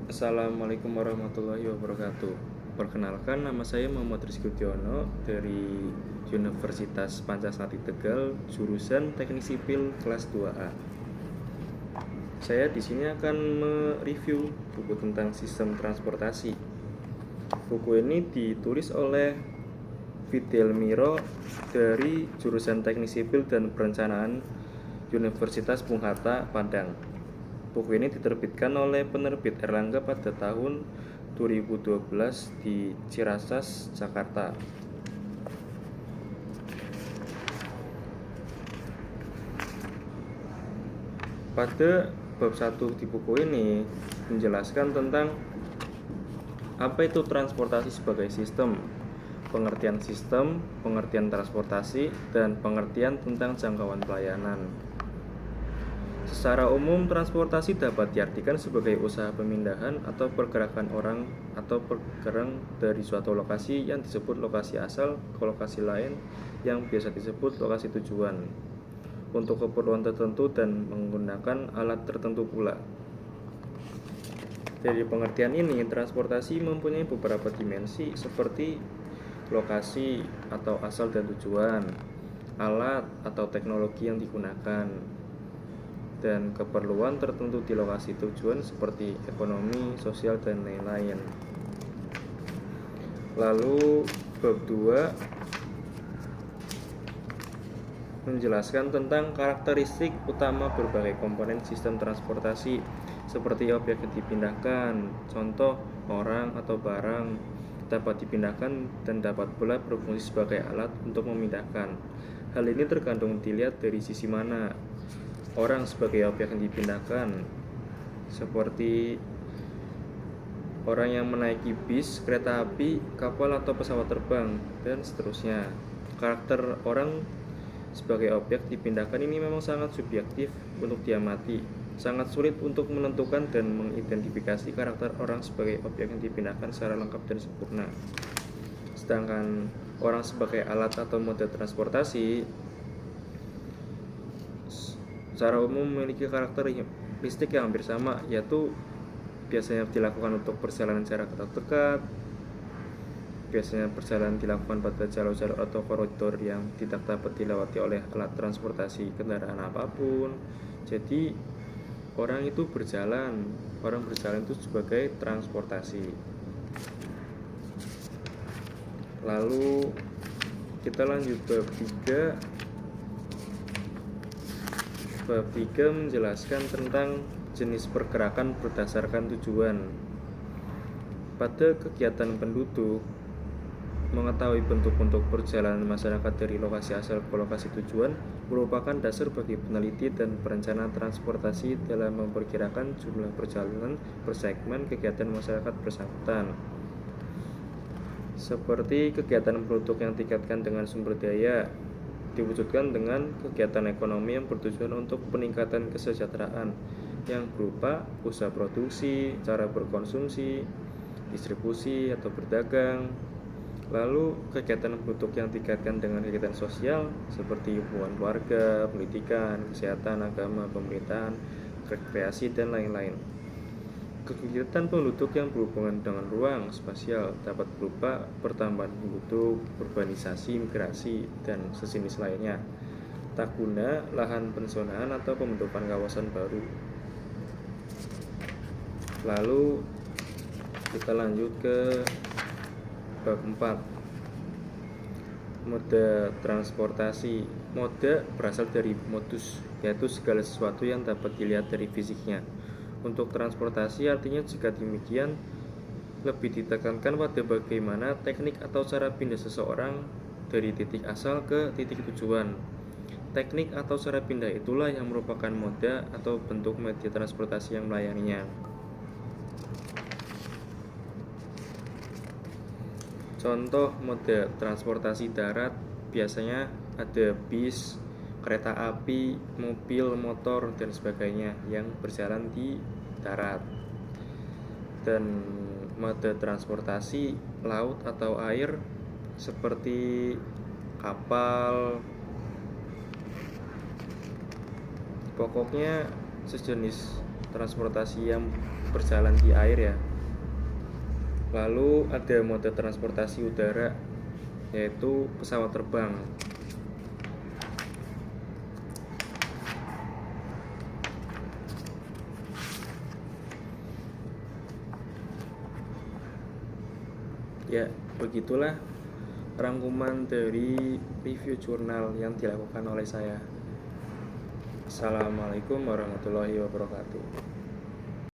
Assalamualaikum warahmatullahi wabarakatuh. Perkenalkan, nama saya Muhammad Rizky Tiono dari Universitas Pancasila Tegal, jurusan Teknik Sipil kelas 2A. Saya di sini akan mereview buku tentang sistem transportasi. Buku ini ditulis oleh Fidel Miro dari jurusan Teknik Sipil dan Perencanaan Universitas Bung Hatta, Padang. Buku ini diterbitkan oleh penerbit Erlangga pada tahun 2012 di Ciracas, Jakarta. Pada bab 1 di buku ini menjelaskan tentang apa itu transportasi sebagai sistem, pengertian sistem, pengertian transportasi, dan pengertian tentang jangkauan pelayanan. Secara umum, transportasi dapat diartikan sebagai usaha pemindahan atau pergerakan orang atau pergerakan dari suatu lokasi yang disebut lokasi asal ke lokasi lain yang biasa disebut lokasi tujuan untuk keperluan tertentu dan menggunakan alat tertentu pula. Dari pengertian ini, transportasi mempunyai beberapa dimensi seperti lokasi atau asal dan tujuan, alat atau teknologi yang digunakan, dan keperluan tertentu di lokasi tujuan seperti ekonomi, sosial, dan lain-lain. Lalu bab 2 menjelaskan tentang karakteristik utama berbagai komponen sistem transportasi seperti objek yang dipindahkan, contoh orang atau barang dapat dipindahkan dan dapat pula berfungsi sebagai alat untuk memindahkan. Hal ini tergantung dilihat dari sisi mana. Orang sebagai objek yang dipindahkan, seperti orang yang menaiki bis, kereta api, kapal atau pesawat terbang, dan seterusnya. Karakter orang sebagai objek dipindahkan ini memang sangat subjektif untuk diamati. Sangat sulit untuk menentukan dan mengidentifikasi karakter orang sebagai objek yang dipindahkan secara lengkap dan sempurna. Sedangkan orang sebagai alat atau moda transportasi secara umum memiliki karakteristik yang hampir sama, yaitu biasanya dilakukan untuk perjalanan jarak dekat, biasanya perjalanan dilakukan pada jalur-jalur atau koridor yang tidak dapat dilewati oleh alat transportasi kendaraan apapun. Jadi orang berjalan itu sebagai transportasi. Lalu kita lanjut bab 3. Bab 3 menjelaskan tentang jenis pergerakan berdasarkan tujuan. Pada kegiatan penduduk, mengetahui bentuk-bentuk perjalanan masyarakat dari lokasi asal ke lokasi tujuan merupakan dasar bagi peneliti dan perencana transportasi dalam memperkirakan jumlah perjalanan per segmen kegiatan masyarakat bersangkutan. Seperti kegiatan penduduk yang ditingkatkan dengan sumber daya diwujudkan dengan kegiatan ekonomi yang bertujuan untuk peningkatan kesejahteraan yang berupa usaha produksi, cara berkonsumsi, distribusi atau berdagang. Lalu kegiatan penduduk yang ditingkatkan dengan kegiatan sosial seperti hubungan keluarga, pendidikan, kesehatan, agama, pemerintahan, rekreasi, dan lain-lain. Kegiatan penduduk yang berhubungan dengan ruang spasial dapat berupa pertambahan penduduk, urbanisasi, migrasi, dan sejenis lainnya, tak guna, lahan pensonaan, atau pembentukan kawasan baru. Lalu kita lanjut ke bab 4. Moda transportasi. Moda berasal dari modus, yaitu segala sesuatu yang dapat dilihat dari fisiknya. Untuk transportasi artinya jika demikian lebih ditekankan pada bagaimana teknik atau cara pindah seseorang dari titik asal ke titik tujuan. Teknik atau cara pindah itulah yang merupakan moda atau bentuk media transportasi yang melayaninya. Contoh moda transportasi darat biasanya ada bis, kereta api, mobil, motor, dan sebagainya yang berjalan di darat. Dan moda transportasi laut atau air seperti kapal, pokoknya sejenis transportasi yang berjalan di air ya. Lalu ada mode transportasi udara, yaitu pesawat terbang. Ya, begitulah rangkuman dari review jurnal yang dilakukan oleh saya. Assalamualaikum warahmatullahi wabarakatuh.